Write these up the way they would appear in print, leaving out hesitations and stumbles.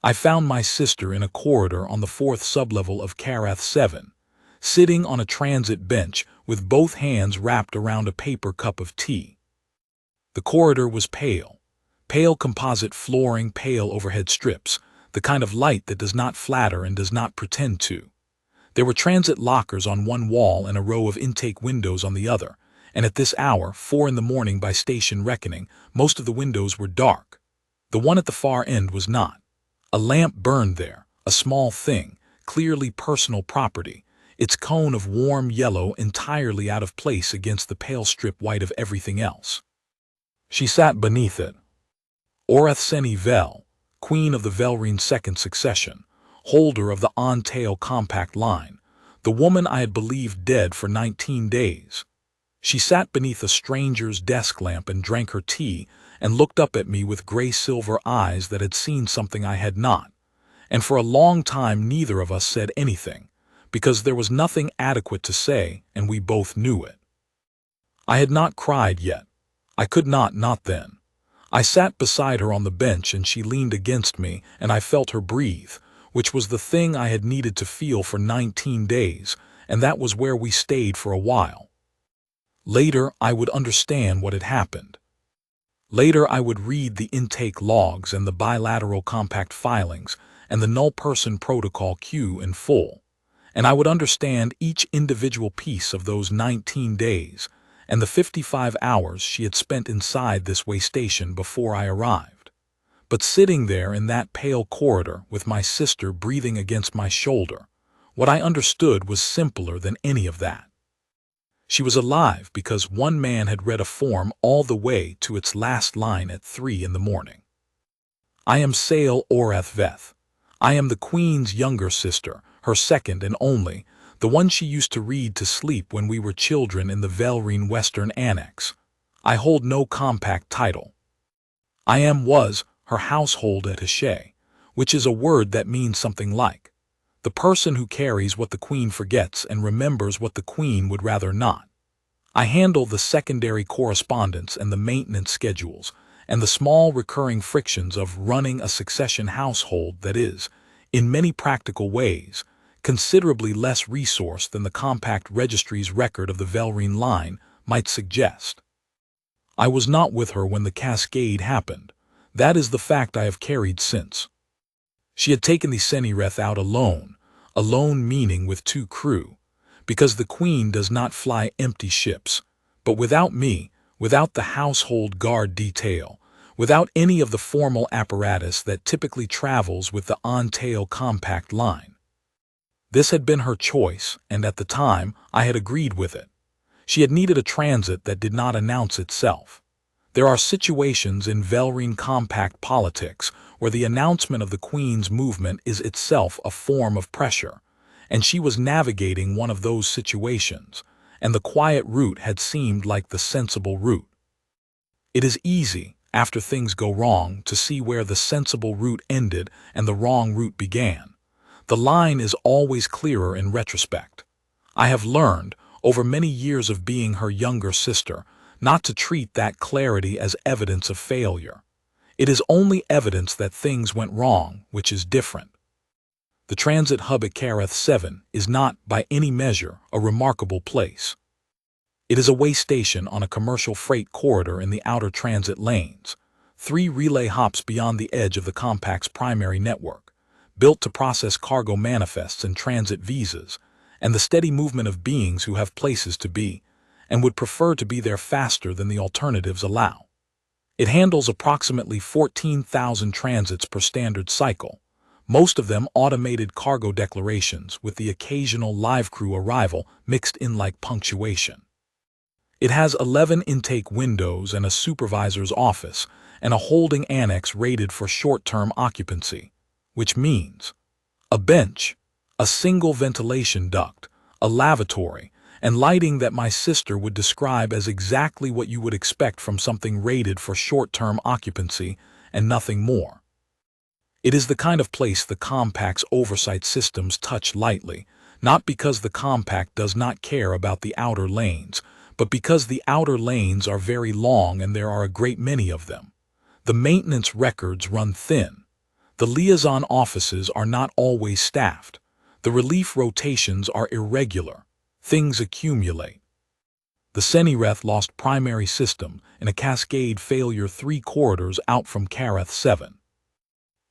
I found my sister in a corridor on the fourth sublevel of Karath 7, sitting on a transit bench with both hands wrapped around a paper cup of tea. The corridor was pale. Pale composite flooring, pale overhead strips, the kind of light that does not flatter and does not pretend to. There were transit lockers on one wall and a row of intake windows on the other, and at this hour, 4 in the morning by station reckoning, most of the windows were dark. The one at the far end was not. A lamp burned there, a small thing, clearly personal property, its cone of warm yellow entirely out of place against the pale strip white of everything else. She sat beneath it. Orethseni Vel, queen of the Velrine second succession, holder of the on-tail compact line, the woman I had believed dead for 19 days. She sat beneath a stranger's desk lamp and drank her tea and looked up at me with gray-silver eyes that had seen something I had not, and for a long time neither of us said anything, because there was nothing adequate to say and we both knew it. I had not cried yet. I could not then. I sat beside her on the bench and she leaned against me and I felt her breathe, which was the thing I had needed to feel for 19 days, and that was where we stayed for a while. Later, I would understand what had happened. Later, I would read the intake logs and the bilateral compact filings and the null person protocol queue in full, and I would understand each individual piece of those 19 days and the 55 hours she had spent inside this way station before I arrived. But sitting there in that pale corridor with my sister breathing against my shoulder, what I understood was simpler than any of that. She was alive because one man had read a form all the way to its last line at 3 in the morning. I am Sael Oreth Veth. I am the Queen's younger sister, her second and only, the one she used to read to sleep when we were children in the Velrine Western Annex. I hold no compact title. I was her household attaché, which is a word that means something like the person who carries what the Queen forgets and remembers what the Queen would rather not. I handle the secondary correspondence and the maintenance schedules and the small recurring frictions of running a succession household that is, in many practical ways, considerably less resource than the compact registry's record of the Velrine line might suggest. I was not with her when the cascade happened. That is the fact I have carried since. She had taken the Senireth out alone meaning with 2 crew, because the Queen does not fly empty ships, but without me, without the household guard detail, without any of the formal apparatus that typically travels with the on-tail compact line. This had been her choice, and at the time, I had agreed with it. She had needed a transit that did not announce itself. There are situations in Velrine compact politics where the announcement of the Queen's movement is itself a form of pressure, and she was navigating one of those situations, and the quiet route had seemed like the sensible route. It is easy, after things go wrong, to see where the sensible route ended and the wrong route began. The line is always clearer in retrospect. I have learned, over many years of being her younger sister, not to treat that clarity as evidence of failure. It is only evidence that things went wrong, which is different. The transit hub at Karath 7 is not, by any measure, a remarkable place. It is a way station on a commercial freight corridor in the outer transit lanes, 3 relay hops beyond the edge of the compact's primary network, built to process cargo manifests and transit visas, and the steady movement of beings who have places to be, and would prefer to be there faster than the alternatives allow. It handles approximately 14,000 transits per standard cycle, most of them automated cargo declarations with the occasional live crew arrival mixed in like punctuation. It has 11 intake windows and a supervisor's office and a holding annex rated for short-term occupancy, which means a bench, a single ventilation duct, a lavatory, and lighting that my sister would describe as exactly what you would expect from something rated for short-term occupancy and nothing more. It is the kind of place the compact's oversight systems touch lightly, not because the compact does not care about the outer lanes, but because the outer lanes are very long and there are a great many of them. The maintenance records run thin. The liaison offices are not always staffed. The relief rotations are irregular. Things accumulate. The Senireth lost primary system in a cascade failure 3 corridors out from Kareth 7.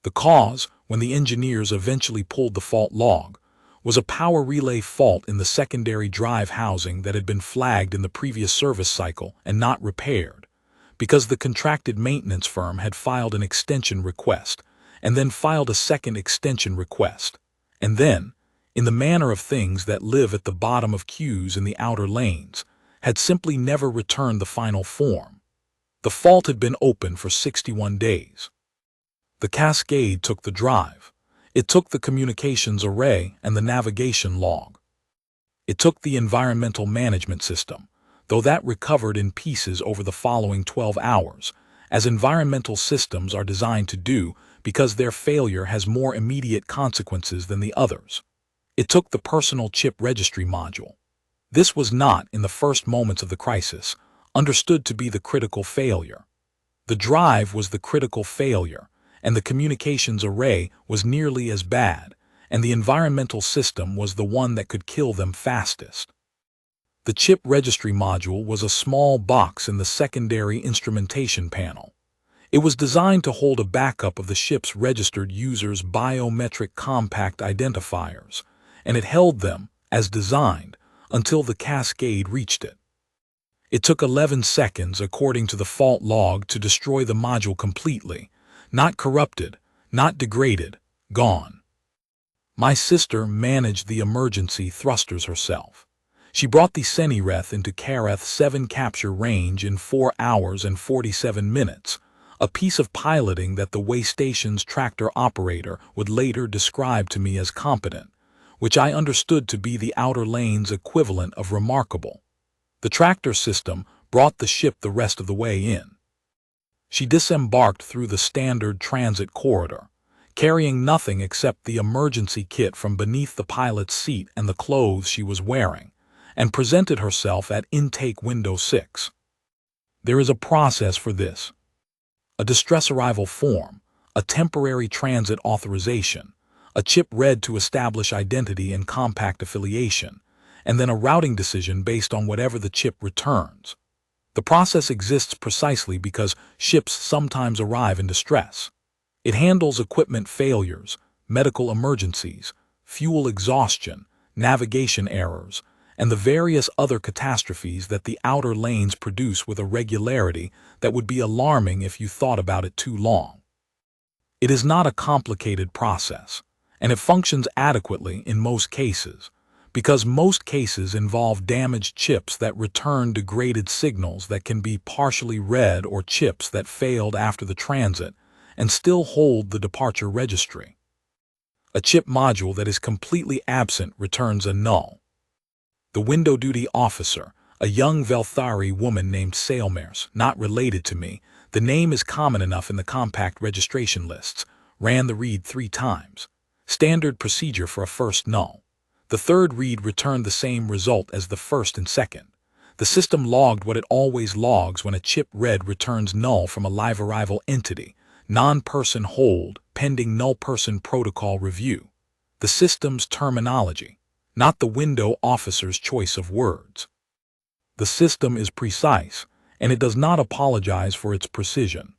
The cause, when the engineers eventually pulled the fault log, was a power relay fault in the secondary drive housing that had been flagged in the previous service cycle and not repaired, because the contracted maintenance firm had filed an extension request, and then filed a second extension request, and then, in the manner of things that live at the bottom of queues in the outer lanes, had simply never returned the final form. The fault had been open for 61 days. The cascade took the drive. It took the communications array and the navigation log. It took the environmental management system, though that recovered in pieces over the following 12 hours, as environmental systems are designed to do because their failure has more immediate consequences than the others. It took the personal chip registry module. This was not, in the first moments of the crisis, understood to be the critical failure. The drive was the critical failure, and the communications array was nearly as bad, and the environmental system was the one that could kill them fastest. The chip registry module was a small box in the secondary instrumentation panel. It was designed to hold a backup of the ship's registered users' biometric compact identifiers, and it held them, as designed, until the cascade reached it. It took 11 seconds, according to the fault log, to destroy the module completely, not corrupted, not degraded, gone. My sister managed the emergency thrusters herself. She brought the Senireth into Kareth 7 capture range in 4 hours and 47 minutes, a piece of piloting that the way station's tractor operator would later describe to me as competent, which I understood to be the outer lane's equivalent of remarkable. The tractor system brought the ship the rest of the way in. She disembarked through the standard transit corridor, carrying nothing except the emergency kit from beneath the pilot's seat and the clothes she was wearing, and presented herself at intake window 6. There is a process for this. A distress arrival form, a temporary transit authorization, a chip read to establish identity and compact affiliation, and then a routing decision based on whatever the chip returns. The process exists precisely because ships sometimes arrive in distress. It handles equipment failures, medical emergencies, fuel exhaustion, navigation errors, and the various other catastrophes that the outer lanes produce with a regularity that would be alarming if you thought about it too long. It is not a complicated process, and it functions adequately in most cases, because most cases involve damaged chips that return degraded signals that can be partially read, or chips that failed after the transit and still hold the departure registry. A chip module that is completely absent returns a null. The window duty officer, a young Velthari woman named Sailmares, not related to me, the name is common enough in the compact registration lists, ran the read 3 times. Standard procedure for a first null. The third read returned the same result as the first and second. The system logged what it always logs when a chip read returns null from a live arrival entity, non-person hold, pending null person protocol review. The system's terminology, not the window officer's choice of words. The system is precise, and it does not apologize for its precision.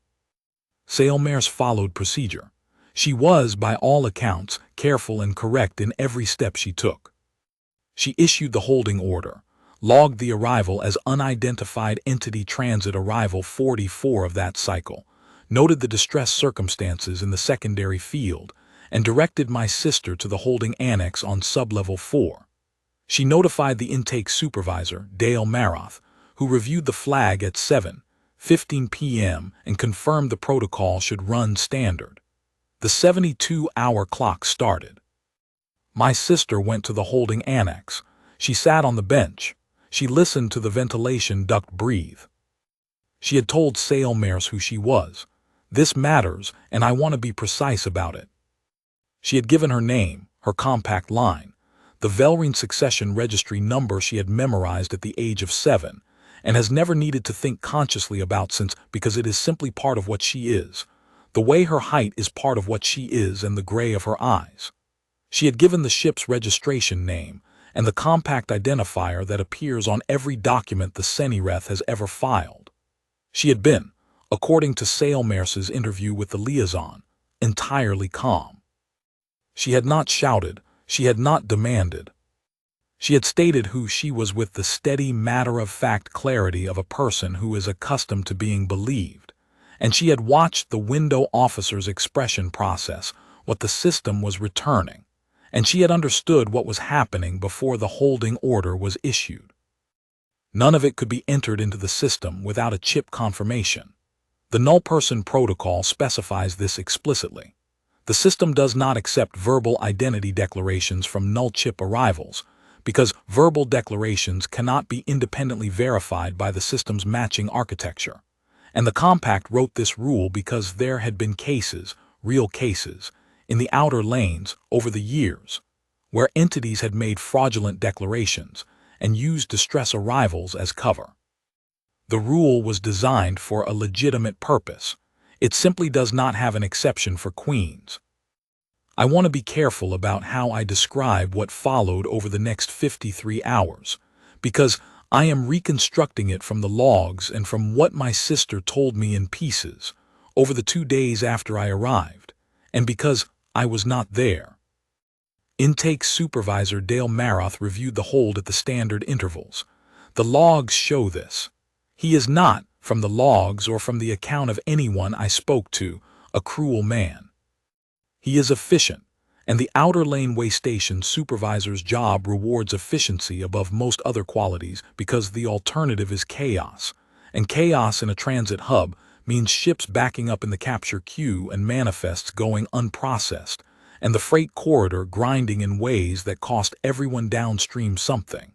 Sailmares followed procedure. She was, by all accounts, careful and correct in every step she took. She issued the holding order, logged the arrival as unidentified entity transit arrival 44 of that cycle, noted the distress circumstances in the secondary field, and directed my sister to the holding annex on sublevel 4. She notified the intake supervisor, Dale Maroth, who reviewed the flag at 7:15 p.m. and confirmed the protocol should run standard. The 72-hour clock started. My sister went to the holding annex. She sat on the bench. She listened to the ventilation duct breathe. She had told Sailmares who she was. This matters, and I want to be precise about it. She had given her name, her compact line, the Velrine succession registry number she had memorized at the age of 7, and has never needed to think consciously about since, because it is simply part of what she is. The way her height is part of what she is and the gray of her eyes. She had given the ship's registration name and the compact identifier that appears on every document the Senireth has ever filed. She had been, according to Sailmars's interview with the liaison, entirely calm. She had not shouted, she had not demanded. She had stated who she was with the steady, matter-of-fact clarity of a person who is accustomed to being believed, and she had watched the window officer's expression process what the system was returning, and she had understood what was happening before the holding order was issued. None of it could be entered into the system without a chip confirmation. The null person protocol specifies this explicitly. The system does not accept verbal identity declarations from null chip arrivals, because verbal declarations cannot be independently verified by the system's matching architecture. And the compact wrote this rule because there had been cases, real cases, in the outer lanes over the years, where entities had made fraudulent declarations and used distress arrivals as cover. The rule was designed for a legitimate purpose. It simply does not have an exception for queens. I want to be careful about how I describe what followed over the next 53 hours, because I am reconstructing it from the logs and from what my sister told me in pieces over the 2 days after I arrived, and because I was not there. Intake Supervisor Dale Maroth reviewed the hold at the standard intervals. The logs show this. He is not, from the logs or from the account of anyone I spoke to, a cruel man. He is efficient, and the outer laneway station supervisor's job rewards efficiency above most other qualities because the alternative is chaos, and chaos in a transit hub means ships backing up in the capture queue and manifests going unprocessed, and the freight corridor grinding in ways that cost everyone downstream something.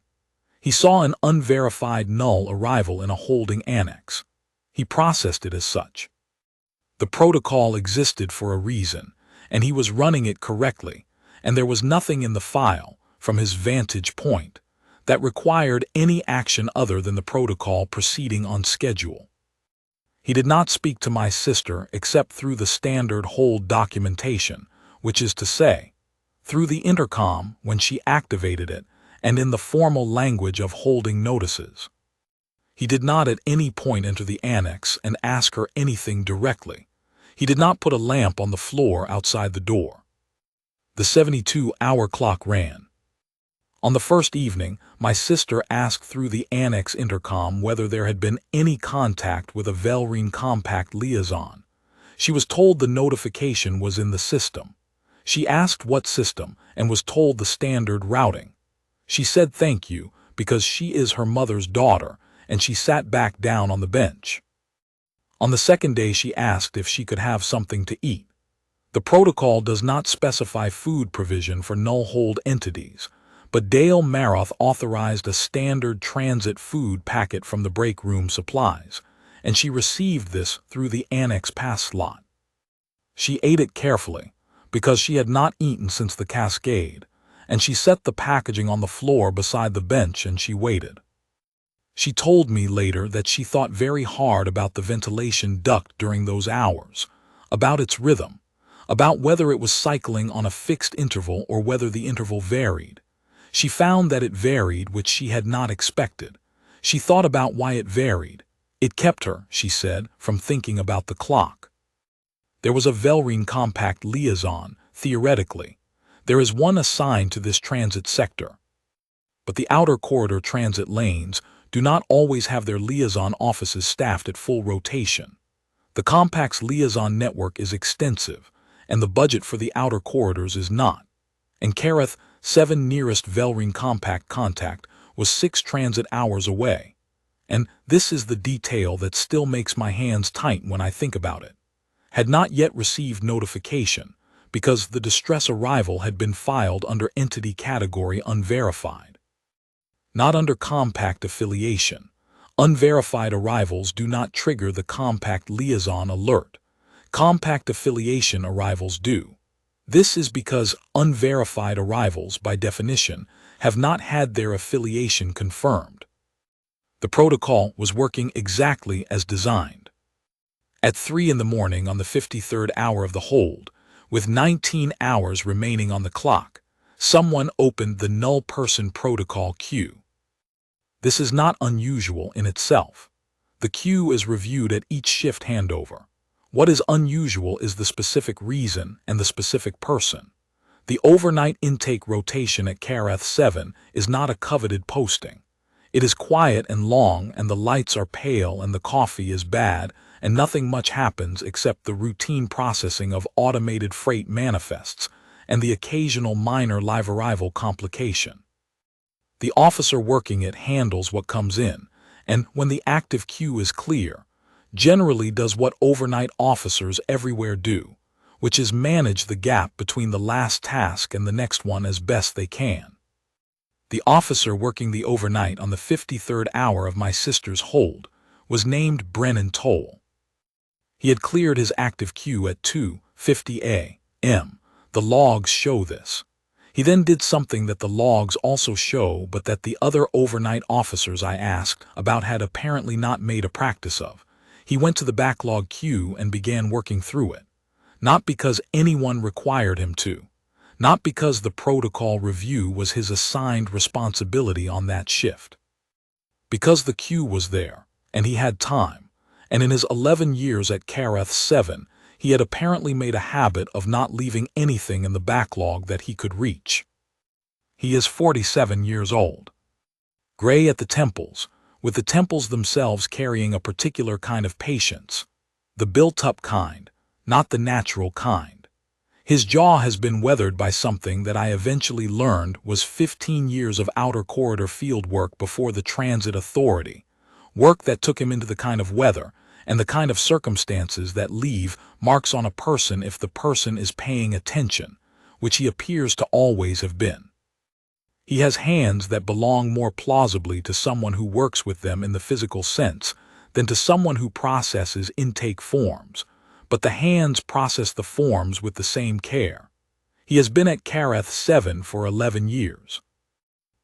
He saw an unverified null arrival in a holding annex. He processed it as such. The protocol existed for a reason, and he was running it correctly, and there was nothing in the file, from his vantage point, that required any action other than the protocol proceeding on schedule. He did not speak to my sister except through the standard hold documentation, which is to say, through the intercom when she activated it, and in the formal language of holding notices. He did not at any point enter the annex and ask her anything directly. He did not put a lamp on the floor outside the door. The 72-hour clock ran. On the first evening, my sister asked through the annex intercom whether there had been any contact with a Velrine compact liaison. She was told the notification was in the system. She asked what system and was told the standard routing. She said thank you because she is her mother's daughter, and she sat back down on the bench. On the second day she asked if she could have something to eat. The protocol does not specify food provision for null hold entities, but Dale Maroth authorized a standard transit food packet from the break room supplies, and she received this through the annex pass slot. She ate it carefully, because she had not eaten since the cascade, and she set the packaging on the floor beside the bench and she waited. She told me later that she thought very hard about the ventilation duct during those hours, about its rhythm, about whether it was cycling on a fixed interval or whether the interval varied. She found that it varied, which she had not expected. She thought about why it varied. It kept her, she said, from thinking about the clock. There was a Velrine compact liaison, theoretically. There is one assigned to this transit sector. But the outer corridor transit lanes do not always have their liaison offices staffed at full rotation. The compact's liaison network is extensive, and the budget for the outer corridors is not. And Kareth, 7 nearest Velrine compact contact, was 6 transit hours away. And this is the detail that still makes my hands tight when I think about it. Had not yet received notification, because the distress arrival had been filed under entity category unverified. Not under compact affiliation. Unverified arrivals do not trigger the compact liaison alert. Compact affiliation arrivals do. This is because unverified arrivals, by definition, have not had their affiliation confirmed. The protocol was working exactly as designed. At 3 in the morning on the 53rd hour of the hold, with 19 hours remaining on the clock, someone opened the null person protocol queue. This is not unusual in itself. The queue is reviewed at each shift handover. What is unusual is the specific reason and the specific person. The overnight intake rotation at Karath 7 is not a coveted posting. It is quiet and long, and the lights are pale and the coffee is bad, and nothing much happens except the routine processing of automated freight manifests and the occasional minor live arrival complication. The officer working it handles what comes in, and when the active queue is clear, generally does what overnight officers everywhere do, which is manage the gap between the last task and the next one as best they can. The officer working the overnight on the 53rd hour of my sister's hold was named Brennan Toll. He had cleared his active queue at 2:50 a.m. The logs show this. He then did something that the logs also show but that the other overnight officers I asked about had apparently not made a practice of. He went to the backlog queue and began working through it. Not because anyone required him to. Not because the protocol review was his assigned responsibility on that shift. Because the queue was there, and he had time, and in his 11 years at Karath 7, he had apparently made a habit of not leaving anything in the backlog that he could reach. He is 47 years old. Gray at the temples, with the temples themselves carrying a particular kind of patience. The built-up kind, not the natural kind. His jaw has been weathered by something that I eventually learned was 15 years of outer corridor field work before the transit authority, work that took him into the kind of weather and the kind of circumstances that leave marks on a person if the person is paying attention, which he appears to always have been. He has hands that belong more plausibly to someone who works with them in the physical sense than to someone who processes intake forms, but the hands process the forms with the same care. He has been at Karath 7 for 11 years.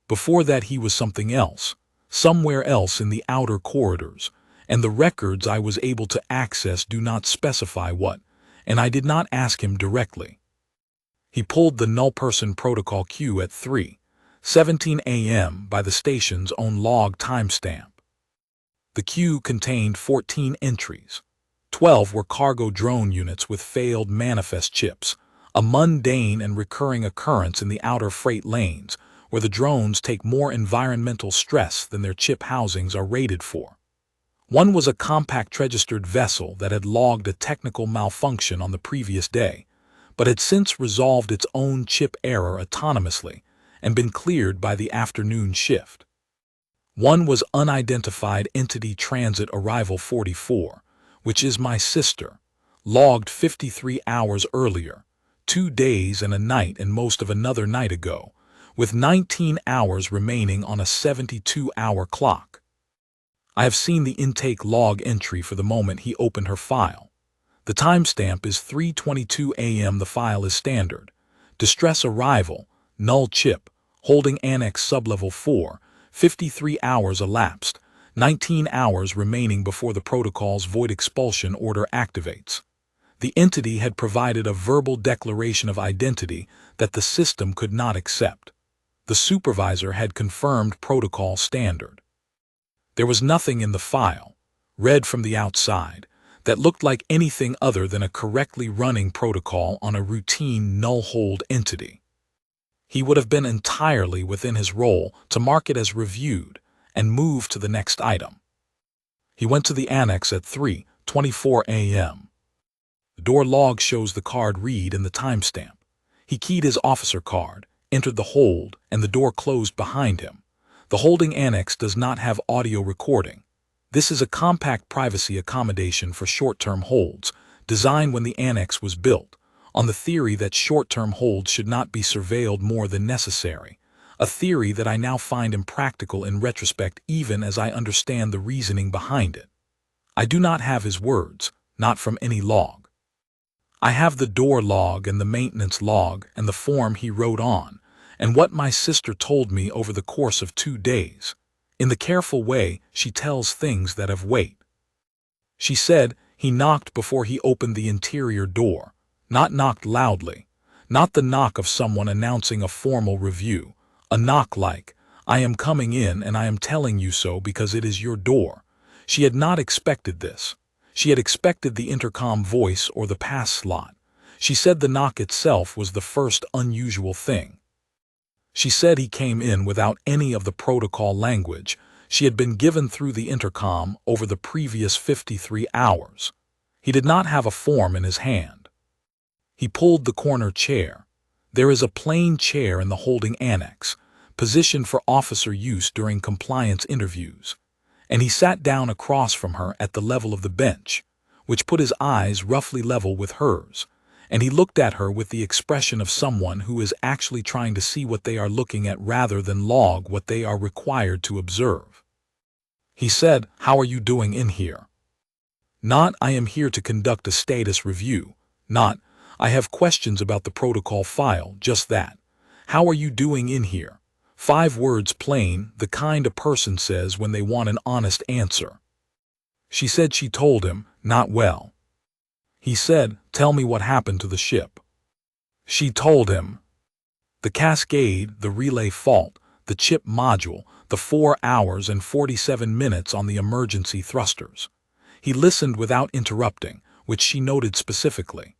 Before that he was something else, somewhere else in the outer corridors, and the records I was able to access do not specify what, and I did not ask him directly. He pulled the null person protocol queue at 3:17 a.m. by the station's own log timestamp. The queue contained 14 entries. 12 were cargo drone units with failed manifest chips, a mundane and recurring occurrence in the outer freight lanes, where the drones take more environmental stress than their chip housings are rated for. One was a compact registered vessel that had logged a technical malfunction on the previous day, but had since resolved its own chip error autonomously and been cleared by the afternoon shift. One was unidentified entity transit arrival 44, which is my sister, logged 53 hours earlier, 2 days and a night and most of another night ago, with 19 hours remaining on a 72-hour clock. I have seen the intake log entry for the moment he opened her file. The timestamp is 3:22 a.m. The file is standard. Distress arrival, null chip, holding annex sublevel 4, 53 hours elapsed, 19 hours remaining before the protocol's void expulsion order activates. The entity had provided a verbal declaration of identity that the system could not accept. The supervisor had confirmed protocol standard. There was nothing in the file, read from the outside, that looked like anything other than a correctly running protocol on a routine null-hold entity. He would have been entirely within his role to mark it as reviewed and move to the next item. He went to the annex at 3:24 a.m. The door log shows the card read and the timestamp. He keyed his officer card, entered the hold, and the door closed behind him. The holding annex does not have audio recording. This is a compact privacy accommodation for short-term holds, designed when the annex was built, on the theory that short-term holds should not be surveilled more than necessary, a theory that I now find impractical in retrospect even as I understand the reasoning behind it. I do not have his words, not from any log. I have the door log and the maintenance log and the form he wrote on, and what my sister told me over the course of 2 days. In the careful way she tells things that have weight. She said, He knocked before he opened the interior door, not knocked loudly, not the knock of someone announcing a formal review, a knock like, "I am coming in and I am telling you so because it is your door." She had not expected this. She had expected the intercom voice or the pass slot. She said the knock itself was the first unusual thing. She said he came in without any of the protocol language she had been given through the intercom over the previous 53 hours. He did not have a form in his hand. He pulled the corner chair. There is a plain chair in the holding annex, positioned for officer use during compliance interviews, and he sat down across from her at the level of the bench, which put his eyes roughly level with hers, and he looked at her with the expression of someone who is actually trying to see what they are looking at rather than log what they are required to observe. He said, "How are you doing in here?" Not, "I am here to conduct a status review." Not, "I have questions about the protocol file." Just that. "How are you doing in here?" 5 words plain, the kind a person says when they want an honest answer. She said she told him, "Not well." He said, "Tell me what happened to the ship." She told him. The cascade, the relay fault, the chip module, the 4 hours and 47 minutes on the emergency thrusters. He listened without interrupting, which she noted specifically.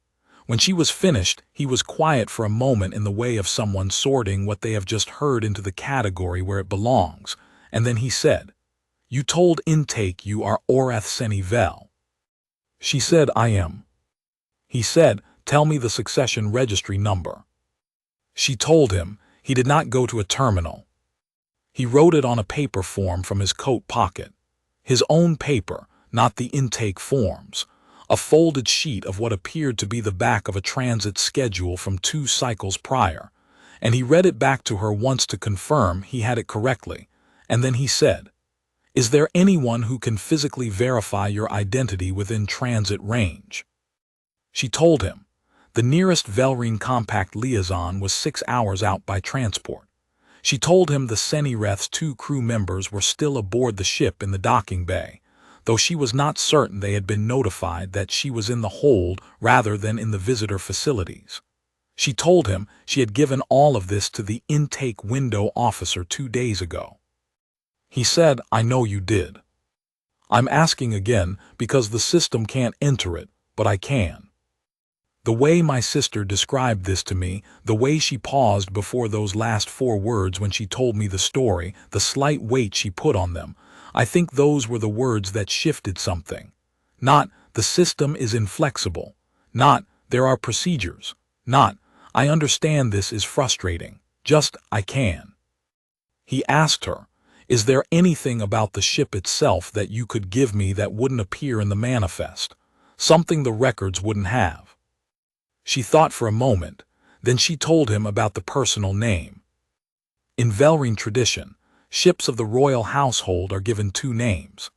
When she was finished, he was quiet for a moment in the way of someone sorting what they have just heard into the category where it belongs, and then he said, "You told intake you are Orcs Seni Vel." She said, "I am." He said, "Tell me the succession registry number." She told him. He did not go to a terminal. He wrote it on a paper form from his coat pocket. His own paper, not the intake forms. A folded sheet of what appeared to be the back of a transit schedule from 2 cycles prior, and he read it back to her once to confirm he had it correctly, and then he said, "Is there anyone who can physically verify your identity within transit range?" She told him. The nearest Velrine compact liaison was 6 hours out by transport. She told him the Senireth's 2 crew members were still aboard the ship in the docking bay, though she was not certain they had been notified that she was in the hold rather than in the visitor facilities. She told him she had given all of this to the intake window officer 2 days ago. He said, "I know you did. I'm asking again because the system can't enter it, but I can." The way my sister described this to me, the way she paused before those last 4 words when she told me the story, the slight weight she put on them, I think those were the words that shifted something. Not, "The system is inflexible." Not, "There are procedures." Not, "I understand this is frustrating." Just, "I can." He asked her, "Is there anything about the ship itself that you could give me that wouldn't appear in the manifest? Something the records wouldn't have?" She thought for a moment, then she told him about the personal name. In Velrine tradition, ships of the royal household are given 2 names.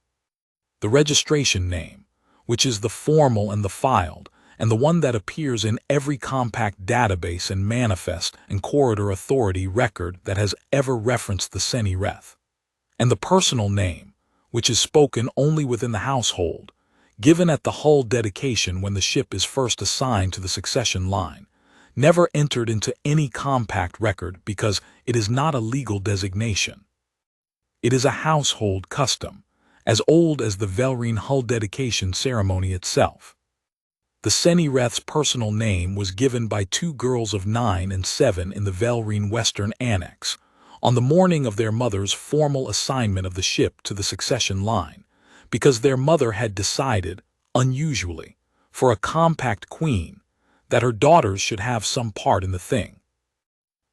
The registration name, which is the formal and the filed, and the one that appears in every compact database and manifest and corridor authority record that has ever referenced the Senireth. And the personal name, which is spoken only within the household, given at the hull dedication when the ship is first assigned to the succession line, never entered into any compact record because it is not a legal designation. It is a household custom, as old as the Velrine hull dedication ceremony itself. The Senireth's personal name was given by 2 girls of 9 and 7 in the Velrine Western Annex, on the morning of their mother's formal assignment of the ship to the succession line, because their mother had decided, unusually, for a compact queen, that her daughters should have some part in the thing.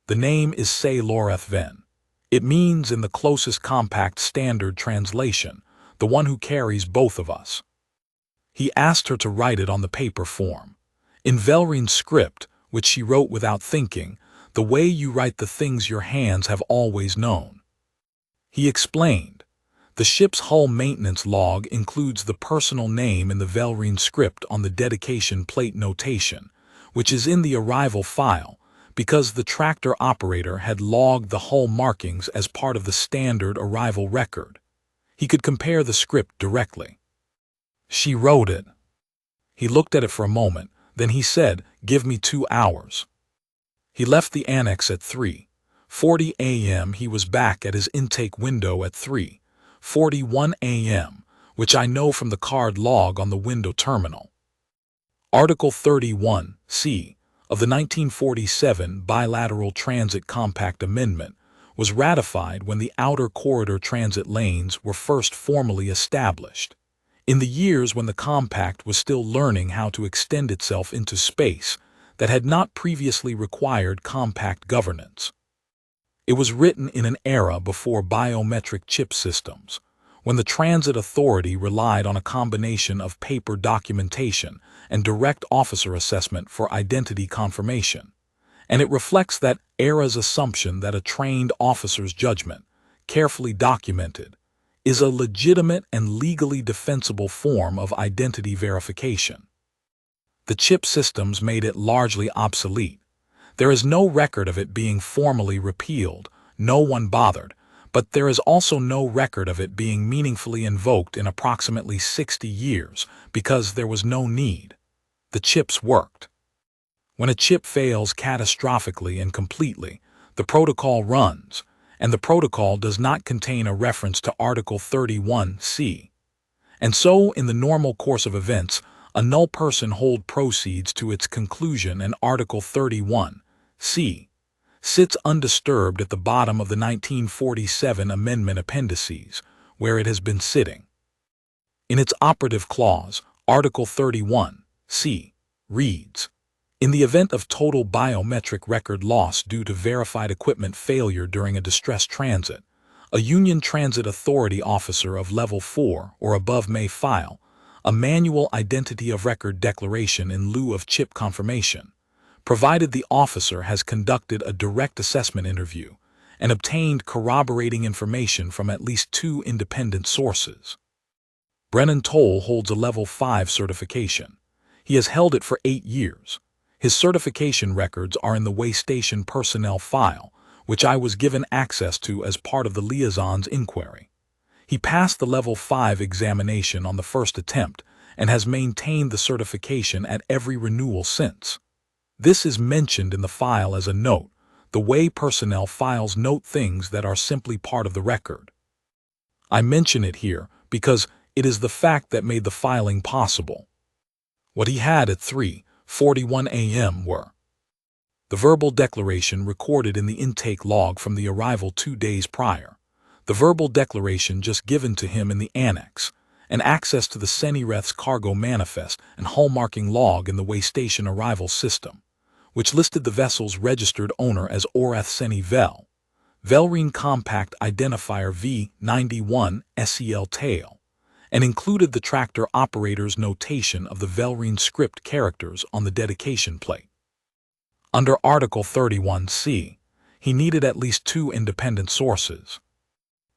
The name is Se Loreth Ven. It means in the closest compact standard translation, the one who carries both of us. He asked her to write it on the paper form. In Velrine's script, which she wrote without thinking, the way you write the things your hands have always known. He explained. The ship's hull maintenance log includes the personal name in the Velrine script on the dedication plate notation, which is in the arrival file, because the tractor operator had logged the hull markings as part of the standard arrival record. He could compare the script directly. She wrote it. He looked at it for a moment, then he said, "Give me 2 hours." He left the annex at 3:40 a.m. He was back at his intake window at 3:41 a.m., which I know from the card log on the window terminal. Article 31(c) of the 1947 Bilateral Transit Compact Amendment was ratified when the outer corridor transit lanes were first formally established, in the years when the compact was still learning how to extend itself into space that had not previously required compact governance. It was written in an era before biometric chip systems, when the transit authority relied on a combination of paper documentation and direct officer assessment for identity confirmation, and it reflects that era's assumption that a trained officer's judgment, carefully documented, is a legitimate and legally defensible form of identity verification. The chip systems made it largely obsolete. There is no record of it being formally repealed, no one bothered, but there is also no record of it being meaningfully invoked in approximately 60 years because there was no need. The chips worked. When a chip fails catastrophically and completely, the protocol runs, and the protocol does not contain a reference to Article 31(c). And so, in the normal course of events, a null person hold proceeds to its conclusion, and Article 31(c) sits undisturbed at the bottom of the 1947 Amendment appendices, where it has been sitting. In its operative clause, Article 31(c) reads, "In the event of total biometric record loss due to verified equipment failure during a distressed transit, a Union Transit Authority officer of Level 4 or above may file a manual identity of record declaration in lieu of chip confirmation, provided the officer has conducted a direct assessment interview and obtained corroborating information from at least 2 independent sources." Brennan Toll holds a Level 5 certification. He has held it for 8 years. His certification records are in the Waystation personnel file, which I was given access to as part of the liaison's inquiry. He passed the Level 5 examination on the first attempt and has maintained the certification at every renewal since. This is mentioned in the file as a note, the way personnel files note things that are simply part of the record. I mention it here because it is the fact that made the filing possible. What he had at 3:41 a.m. were the verbal declaration recorded in the intake log from the arrival 2 days prior, the verbal declaration just given to him in the annex, and access to the Senireth's cargo manifest and hallmarking log in the Waystation arrival system, which listed the vessel's registered owner as Orcs Seni Vel, Velrine Compact Identifier V91 SEL Tail, and included the tractor operator's notation of the Velrine script characters on the dedication plate. Under Article 31(c), he needed at least 2 independent sources.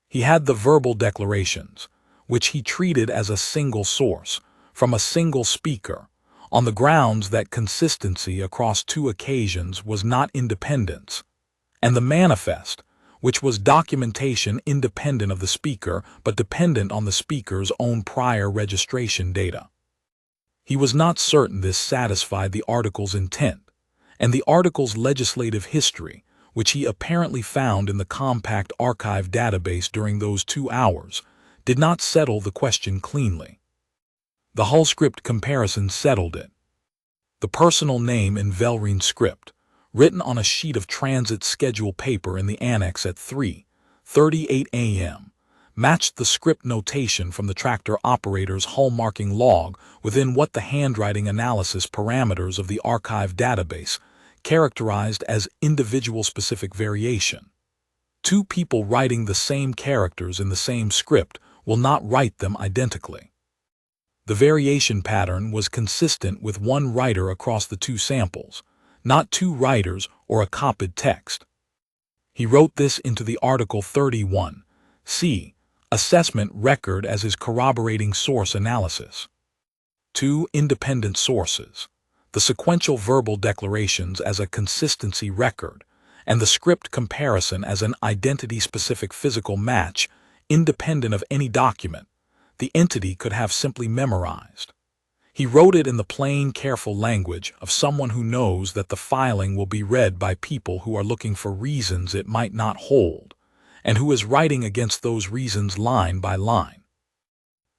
He had the verbal declarations, which he treated as a single source, from a single speaker, on the grounds that consistency across 2 occasions was not independence, and the manifest, which was documentation independent of the speaker but dependent on the speaker's own prior registration data. He was not certain this satisfied the article's intent, and the article's legislative history, which he apparently found in the compact archive database during those 2 hours, did not settle the question cleanly. The Hull script comparison settled it. The personal name in Velrine script, written on a sheet of transit schedule paper in the annex at 3:38 a.m., matched the script notation from the tractor operator's hallmarking log within what the handwriting analysis parameters of the archive database characterized as individual-specific variation. 2 people writing the same characters in the same script will not write them identically. The variation pattern was consistent with 1 writer across the 2 samples, not 2 writers or a copied text. He wrote this into the Article 31(c) assessment record as his corroborating source analysis. 2 independent sources, the sequential verbal declarations as a consistency record, and the script comparison as an identity-specific physical match, independent of any document, the entity could have simply memorized. He wrote it in the plain, careful language of someone who knows that the filing will be read by people who are looking for reasons it might not hold, and who is writing against those reasons line by line.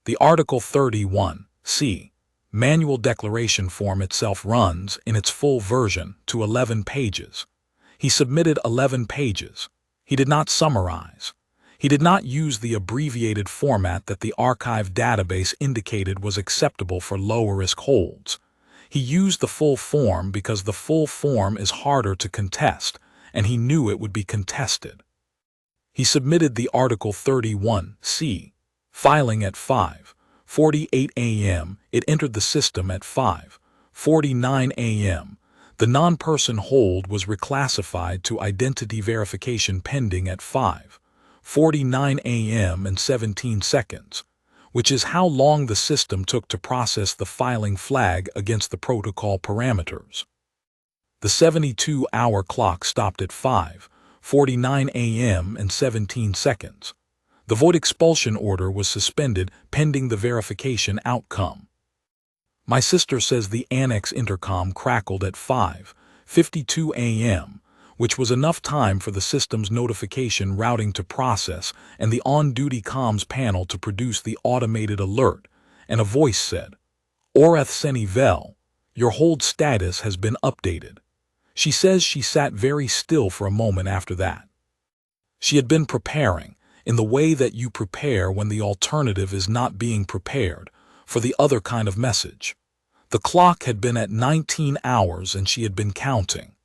The Article 31(c) manual declaration form itself runs, in its full version, to 11 pages. He submitted 11 pages. He did not summarize. He did not use the abbreviated format that the archive database indicated was acceptable for low-risk holds. He used the full form because the full form is harder to contest, and he knew it would be contested. He submitted the Article 31(c) filing at 5:48 a.m. It entered the system at 5:49 a.m. The non-person hold was reclassified to identity verification pending at 5:49 a.m. and 17 seconds, which is how long the system took to process the filing flag against the protocol parameters. The 72-hour clock stopped at 5:49 a.m. and 17 seconds. The void expulsion order was suspended pending the verification outcome. My sister says the annex intercom crackled at 5:52 a.m., which was enough time for the system's notification routing to process and the on-duty comms panel to produce the automated alert, and a voice said, "Orcs seni vel, your hold status has been updated." She says she sat very still for a moment after that. She had been preparing, in the way that you prepare when the alternative is not being prepared, for the other kind of message. The clock had been at 19 hours and she had been counting.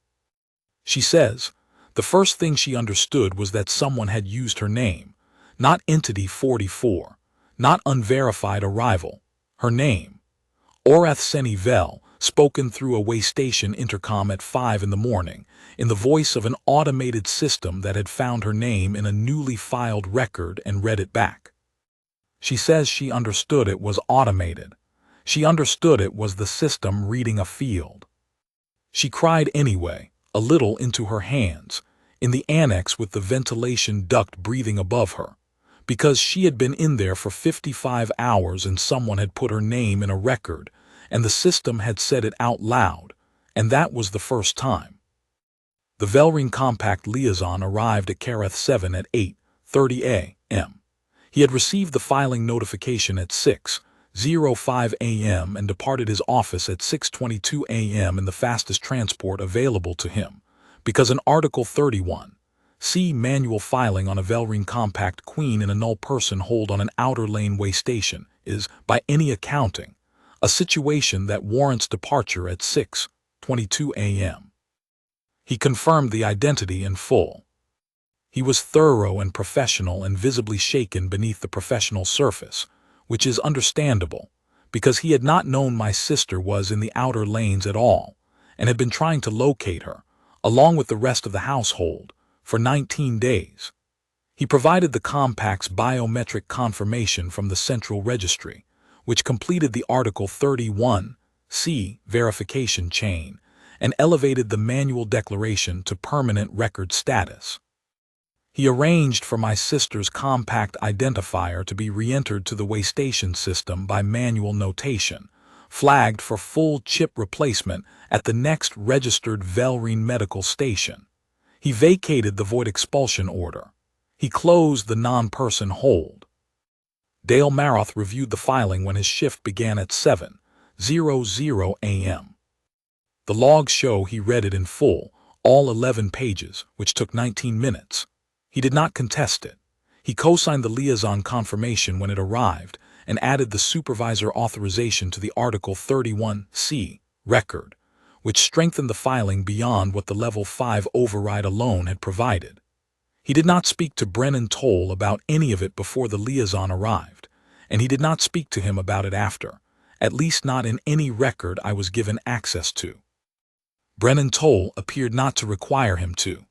She says, the first thing she understood was that someone had used her name, not Entity 44, not unverified arrival, her name. Orcs seni vel, spoken through a way station intercom at 5 in the morning, in the voice of an automated system that had found her name in a newly filed record and read it back. She says she understood it was automated. She understood it was the system reading a field. She cried anyway, a little into her hands, in the annex with the ventilation duct breathing above her, because she had been in there for 55 hours and someone had put her name in a record, and the system had said it out loud, and that was the first time. The Velring Compact Liaison arrived at Kareth 7 at 8:30 a.m. He had received the filing notification at 6:05 a.m. and departed his office at 6:22 a.m. in the fastest transport available to him, because an Article 31(c) manual filing on a Velring Compact Queen in a null person hold on an outer laneway station is, by any accounting, a situation that warrants departure at 6:22 a.m. He confirmed the identity in full. He was thorough and professional and visibly shaken beneath the professional surface, which is understandable, because he had not known my sister was in the outer lanes at all, and had been trying to locate her, along with the rest of the household, for 19 days. He provided the compact's biometric confirmation from the central registry, which completed the Article 31(c) verification chain, and elevated the manual declaration to permanent record status. He arranged for my sister's compact identifier to be re-entered to the waystation system by manual notation, flagged for full chip replacement at the next registered Velring medical station. He vacated the void expulsion order. He closed the non-person hold. Dale Maroth reviewed the filing when his shift began at 7:00 a.m. The logs show he read it in full, all 11 pages, which took 19 minutes. He did not contest it. He co-signed the liaison confirmation when it arrived and added the supervisor authorization to the Article 31(c) record, which strengthened the filing beyond what the Level 5 override alone had provided. He did not speak to Brennan Toll about any of it before the liaison arrived, and he did not speak to him about it after, at least not in any record I was given access to. Brennan Toll appeared not to require him to.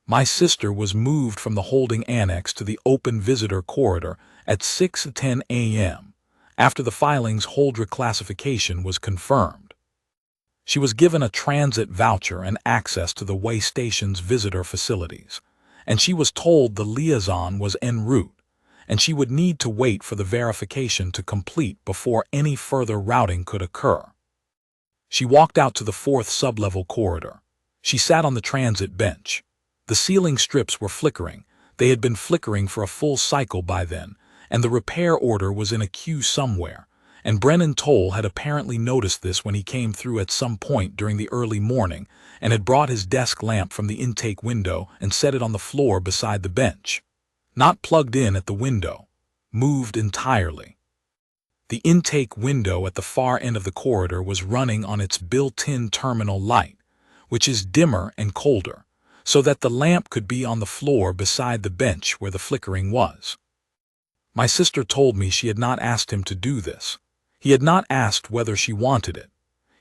My sister was moved from the holding annex to the open visitor corridor at 6:10 a.m. after the filing's hold reclassification was confirmed. She was given a transit voucher and access to the way station's visitor facilities, and she was told the liaison was en route, and she would need to wait for the verification to complete before any further routing could occur. She walked out to the fourth sublevel corridor. She sat on the transit bench. The ceiling strips were flickering. They had been flickering for a full cycle by then, and the repair order was in a queue somewhere, and Brennan Toll had apparently noticed this when he came through at some point during the early morning and had brought his desk lamp from the intake window and set it on the floor beside the bench. Not plugged in at the window, moved entirely. The intake window at the far end of the corridor was running on its built-in terminal light, which is dimmer and colder, so that the lamp could be on the floor beside the bench where the flickering was. My sister told me she had not asked him to do this. He had not asked whether she wanted it.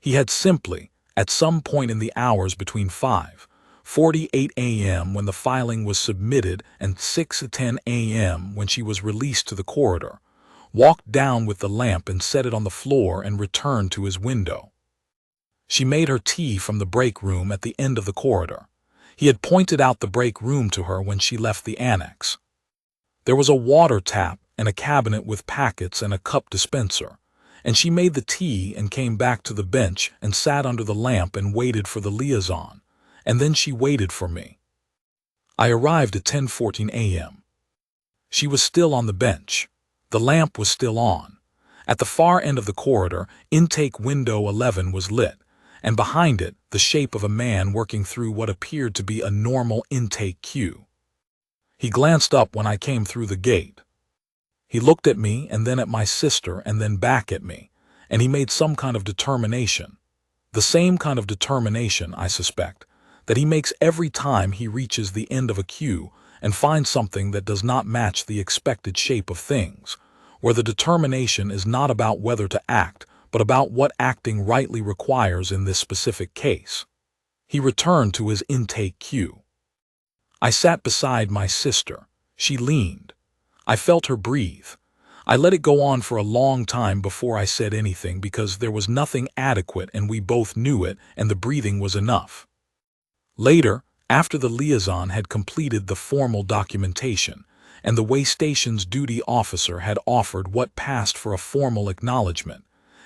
He had simply, at some point in the hours between 5:48 a.m. when the filing was submitted and 6:10 a.m. when she was released to the corridor, walked down with the lamp and set it on the floor and returned to his window. She made her tea from the break room at the end of the corridor. He had pointed out the break room to her when she left the annex. There was a water tap and a cabinet with packets and a cup dispenser, and she made the tea and came back to the bench and sat under the lamp and waited for the liaison, and then she waited for me. I arrived at 10:14 a.m. She was still on the bench. The lamp was still on. At the far end of the corridor, intake window 11 was lit, and behind it, the shape of a man working through what appeared to be a normal intake queue. He glanced up when I came through the gate. He looked at me and then at my sister and then back at me, and he made some kind of determination. The same kind of determination, I suspect, that he makes every time he reaches the end of a queue and finds something that does not match the expected shape of things, where the determination is not about whether to act, but about what acting rightly requires in this specific case. He returned to his intake queue. I sat beside my sister. She leaned. I felt her breathe. I let it go on for a long time before I said anything because there was nothing adequate and we both knew it and the breathing was enough. Later, after the liaison had completed the formal documentation and the way station's duty officer had offered what passed for a formal acknowledgement,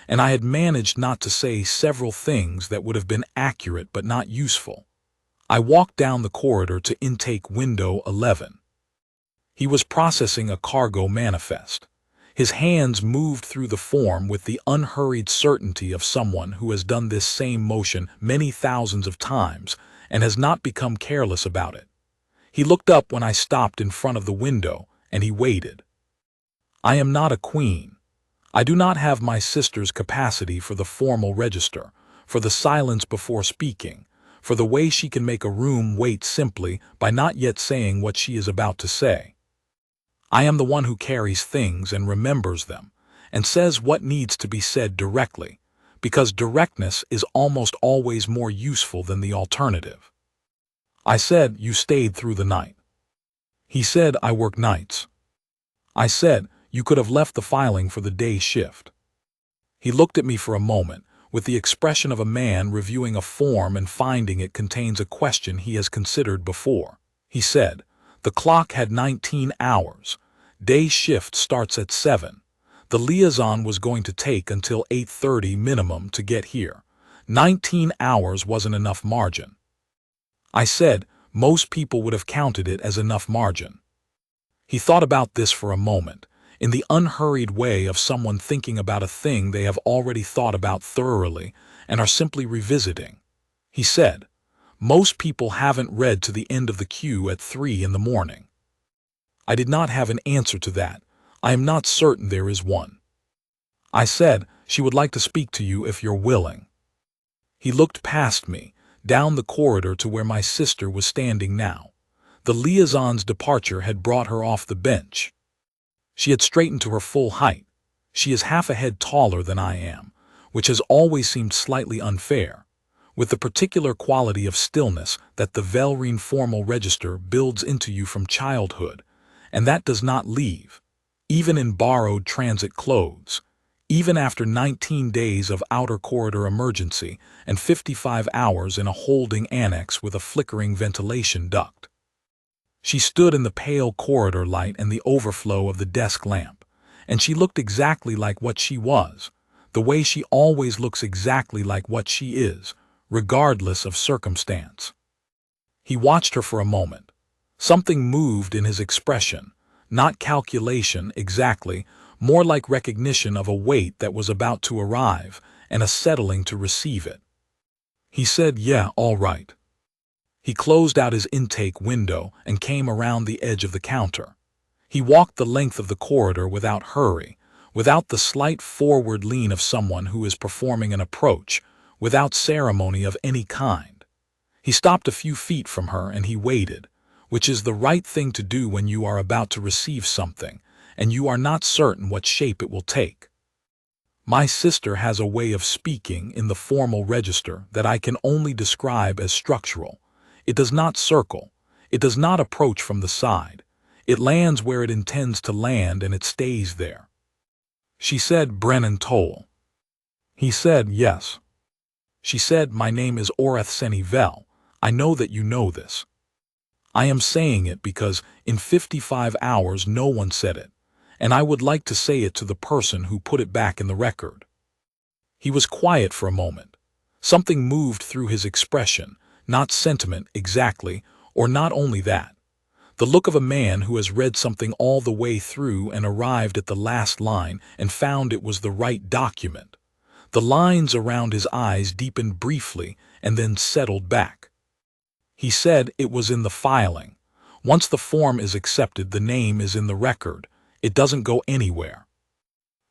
and I had managed not to say several things that would have been accurate but not useful, I walked down the corridor to intake window 11. He was processing a cargo manifest. His hands moved through the form with the unhurried certainty of someone who has done this same motion many thousands of times and has not become careless about it. He looked up when I stopped in front of the window, and he waited. I am not a queen. I do not have my sister's capacity for the formal register, for the silence before speaking, for the way she can make a room wait simply by not yet saying what she is about to say. I am the one who carries things and remembers them, and says what needs to be said directly, because directness is almost always more useful than the alternative. I said, "You stayed through the night." He said, "I work nights." I said, "You could have left the filing for the day shift." He looked at me for a moment, with the expression of a man reviewing a form and finding it contains a question he has considered before. He said, "The clock had 19 hours. Day shift starts at 7. The liaison was going to take until 8:30 minimum to get here. 19 hours wasn't enough margin." I said, "Most people would have counted it as enough margin." He thought about this for a moment, in the unhurried way of someone thinking about a thing they have already thought about thoroughly and are simply revisiting. He said, "Most people haven't read to the end of the queue at 3 in the morning." I did not have an answer to that. I am not certain there is one. I said, "She would like to speak to you if you're willing." He looked past me, down the corridor to where my sister was standing now. The liaison's departure had brought her off the bench. She had straightened to her full height. She is half a head taller than I am, which has always seemed slightly unfair, with the particular quality of stillness that the Velrine formal register builds into you from childhood, and that does not leave, even in borrowed transit clothes, even after 19 days of outer corridor emergency and 55 hours in a holding annex with a flickering ventilation duct. She stood in the pale corridor light and the overflow of the desk lamp, and she looked exactly like what she was, the way she always looks exactly like what she is, regardless of circumstance. He watched her for a moment. Something moved in his expression, not calculation exactly, more like recognition of a weight that was about to arrive and a settling to receive it. He said, "Yeah, all right." He closed out his intake window and came around the edge of the counter. He walked the length of the corridor without hurry, without the slight forward lean of someone who is performing an approach, without ceremony of any kind. He stopped a few feet from her and he waited, which is the right thing to do when you are about to receive something, and you are not certain what shape it will take. My sister has a way of speaking in the formal register that I can only describe as structural. It does not circle. It does not approach from the side. It lands where it intends to land and it stays there. She said, "Brennan Toll." He said, "Yes." She said, "My name is Orcs Senivel. I know that you know this. I am saying it because in 55 hours no one said it, and I would like to say it to the person who put it back in the record." He was quiet for a moment. Something moved through his expression, not sentiment exactly, or not only that. The look of a man who has read something all the way through and arrived at the last line and found it was the right document. The lines around his eyes deepened briefly and then settled back. He said, "It was in the filing. Once the form is accepted, the name is in the record. It doesn't go anywhere."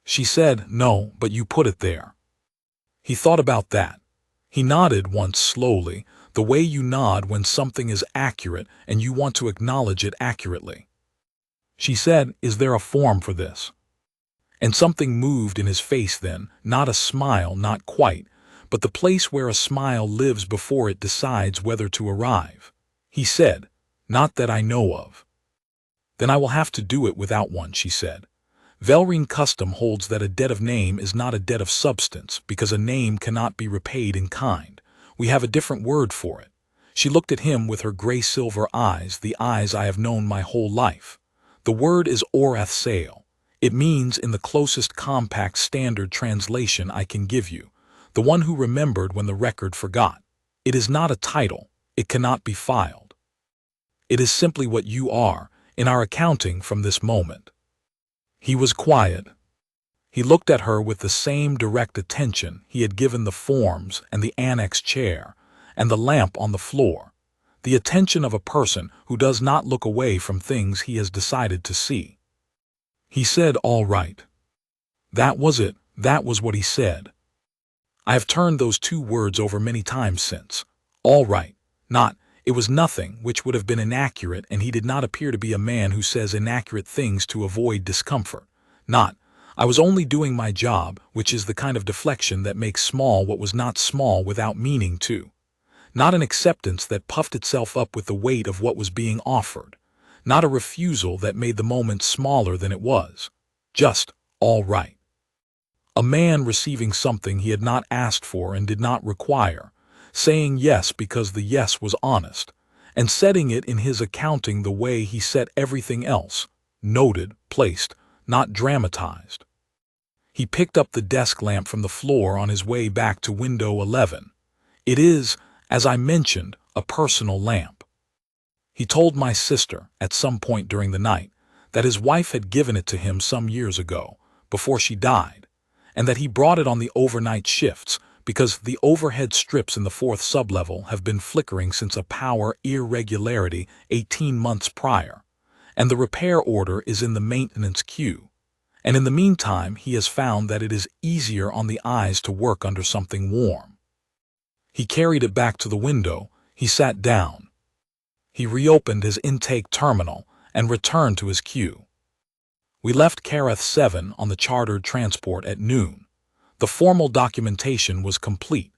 She said, "No, but you put it there." He thought about that. He nodded once slowly, the way you nod when something is accurate and you want to acknowledge it accurately. She said, "Is there a form for this?" And something moved in his face then, not a smile, not quite, but the place where a smile lives before it decides whether to arrive. He said, "Not that I know of." "Then I will have to do it without one," she said. "Velrine custom holds that a debt of name is not a debt of substance because a name cannot be repaid in kind. We have a different word for it." She looked at him with her gray-silver eyes, the eyes I have known my whole life. "The word is Orathsale. It means, in the closest compact standard translation I can give you, the one who remembered when the record forgot. It is not a title. It cannot be filed. It is simply what you are, in our accounting from this moment." He was quiet. He looked at her with the same direct attention he had given the forms and the annex chair and the lamp on the floor, the attention of a person who does not look away from things he has decided to see. He said, "All right." That was it. That was what he said. I have turned those two words over many times since. All right. Not, it was nothing, which would have been inaccurate, and he did not appear to be a man who says inaccurate things to avoid discomfort. Not, I was only doing my job, which is the kind of deflection that makes small what was not small without meaning to. Not an acceptance that puffed itself up with the weight of what was being offered. Not a refusal that made the moment smaller than it was. Just, all right. A man receiving something he had not asked for and did not require, saying yes because the yes was honest, and setting it in his accounting the way he set everything else, noted, placed, not dramatized. He picked up the desk lamp from the floor on his way back to window 11. It is, as I mentioned, a personal lamp. He told my sister, at some point during the night, that his wife had given it to him some years ago, before she died, and that he brought it on the overnight shifts because the overhead strips in the 4th sublevel have been flickering since a power irregularity 18 months prior, and the repair order is in the maintenance queue. And in the meantime, he has found that it is easier on the eyes to work under something warm. He carried it back to the window. He sat down. He reopened his intake terminal and returned to his queue. We left Karath 7 on the chartered transport at noon. The formal documentation was complete.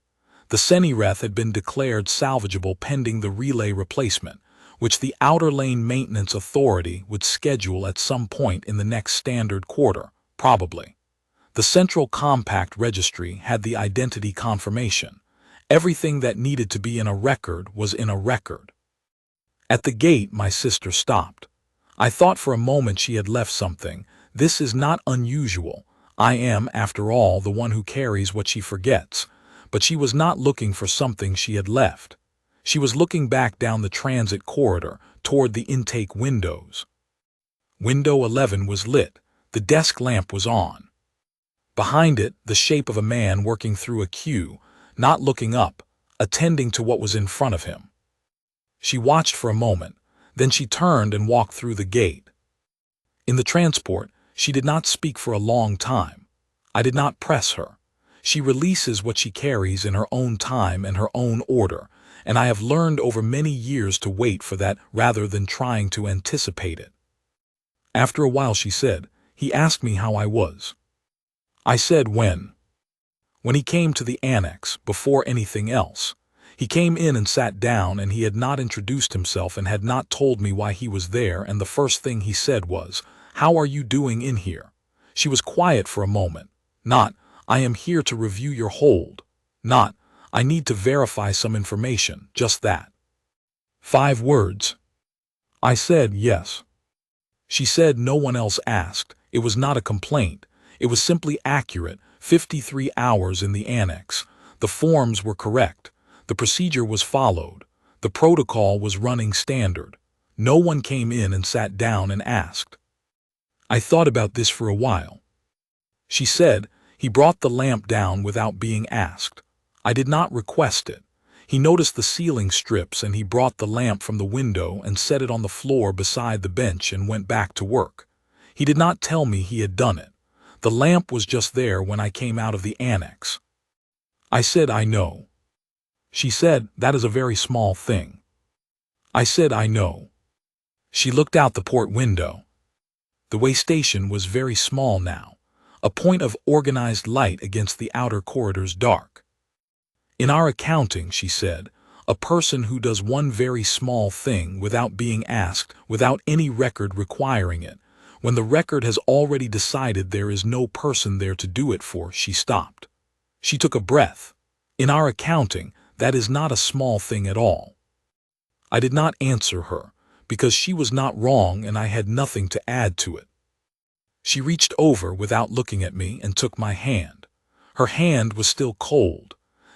The Senireth had been declared salvageable pending the relay replacement, which the Outer Lane Maintenance Authority would schedule at some point in the next standard quarter, probably. The Central Compact Registry had the identity confirmation. Everything that needed to be in a record was in a record. At the gate, my sister stopped. I thought for a moment she had left something. This is not unusual. I am, after all, the one who carries what she forgets. But she was not looking for something she had left. She was looking back down the transit corridor, toward the intake windows. Window 11 was lit. The desk lamp was on. Behind it, the shape of a man working through a queue, not looking up, attending to what was in front of him. She watched for a moment, then she turned and walked through the gate. In the transport, she did not speak for a long time. I did not press her. She releases what she carries in her own time and her own order, and I have learned over many years to wait for that rather than trying to anticipate it. After a while she said, "He asked me how I was." I said when he came to the annex, before anything else. He came in and sat down, and he had not introduced himself and had not told me why he was there, and the first thing he said was, "How are you doing in here?" She was quiet for a moment. Not, "I am here to review your hold." Not, "I need to verify some information," just that. 5 words. I said, "Yes." She said no one else asked. It was not a complaint. It was simply accurate. 53 hours in the annex. The forms were correct. The procedure was followed. The protocol was running standard. No one came in and sat down and asked. I thought about this for a while. She said, "He brought the lamp down without being asked. I did not request it. He noticed the ceiling strips and he brought the lamp from the window and set it on the floor beside the bench and went back to work. He did not tell me he had done it. The lamp was just there when I came out of the annex." I said, "I know." She said, "That is a very small thing." I said, "I know." She looked out the port window. The way station was very small now, a point of organized light against the outer corridor's dark. "In our accounting," she said, "a person who does one very small thing without being asked, without any record requiring it, when the record has already decided there is no person there to do it for." She stopped. She took a breath. "In our accounting, that is not a small thing at all." I did not answer her, because she was not wrong and I had nothing to add to it. She reached over without looking at me and took my hand. Her hand was still cold.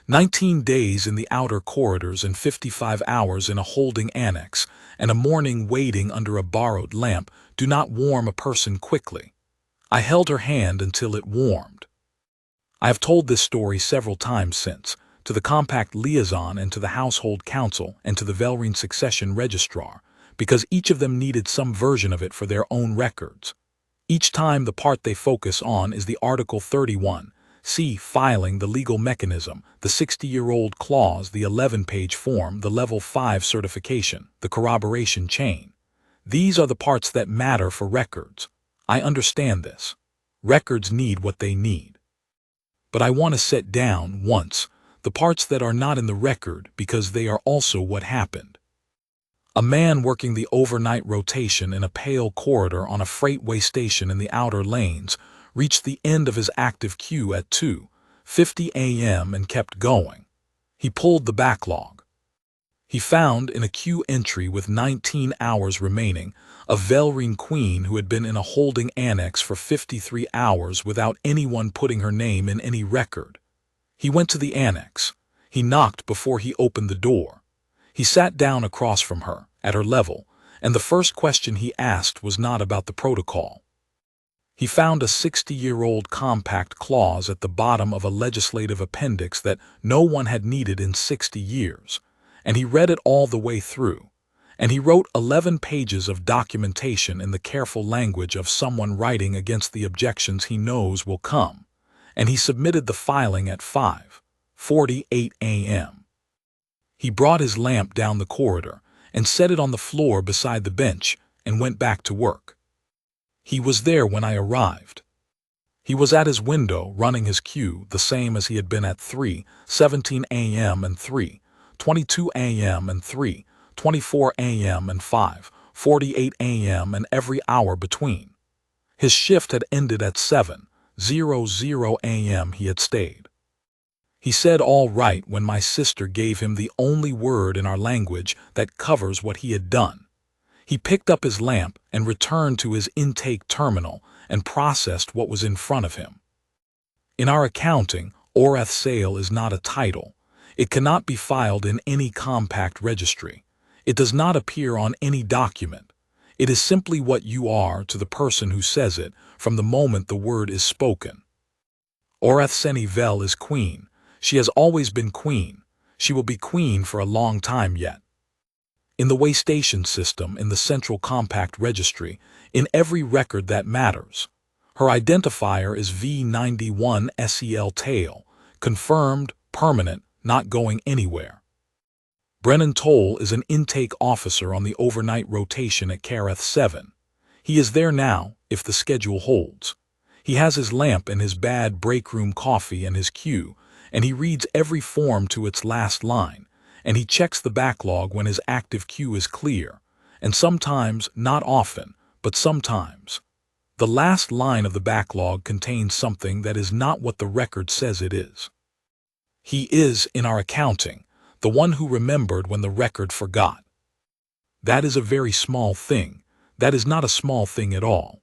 19 days in the outer corridors and 55 hours in a holding annex and a morning waiting under a borrowed lamp do not warm a person quickly. I held her hand until it warmed. I have told this story several times since, to the compact liaison and to the household council and to the Velrine succession registrar, because each of them needed some version of it for their own records. Each time the part they focus on is the Article 31, C, filing, the legal mechanism, the 60-year-old clause, the 11-page form, the Level 5 certification, the corroboration chain. These are the parts that matter for records. I understand this. Records need what they need. But I want to set down, once, the parts that are not in the record because they are also what happened. A man working the overnight rotation in a pale corridor on a freightway station in the outer lanes reached the end of his active queue at 2:50 a.m. and kept going. He pulled the backlog. He found, in a queue entry with 19 hours remaining, a Velrine queen who had been in a holding annex for 53 hours without anyone putting her name in any record. He went to the annex. He knocked before he opened the door. He sat down across from her, at her level, and the first question he asked was not about the protocol. He found a 60-year-old compact clause at the bottom of a legislative appendix that no one had needed in 60 years, and he read it all the way through, and he wrote 11 pages of documentation in the careful language of someone writing against the objections he knows will come, and he submitted the filing at 5:48 a.m. He brought his lamp down the corridor and set it on the floor beside the bench and went back to work. He was there when I arrived. He was at his window running his queue the same as he had been at 3:17 a.m. and 3:22 a.m. and 3:24 a.m. and 5:48 a.m. and every hour between. His shift had ended at 7:00 a.m. He had stayed. He said all right when my sister gave him the only word in our language that covers what he had done. He picked up his lamp and returned to his intake terminal and processed what was in front of him. In our accounting, Orcs sale is not a title. It cannot be filed in any compact registry. It does not appear on any document. It is simply what you are to the person who says it from the moment the word is spoken. Orcs Vel is queen. She has always been queen. She will be queen for a long time yet. In the waystation system, in the central compact registry, in every record that matters, her identifier is V91 SEL tail, confirmed, permanent, not going anywhere. Brennan Toll is an intake officer on the overnight rotation at Carath 7. He is there now, if the schedule holds. He has his lamp and his bad breakroom coffee and his cue, and he reads every form to its last line, and he checks the backlog when his active queue is clear, and sometimes, not often, but sometimes, the last line of the backlog contains something that is not what the record says it is. He is, in our accounting, the one who remembered when the record forgot. That is a very small thing. That is not a small thing at all.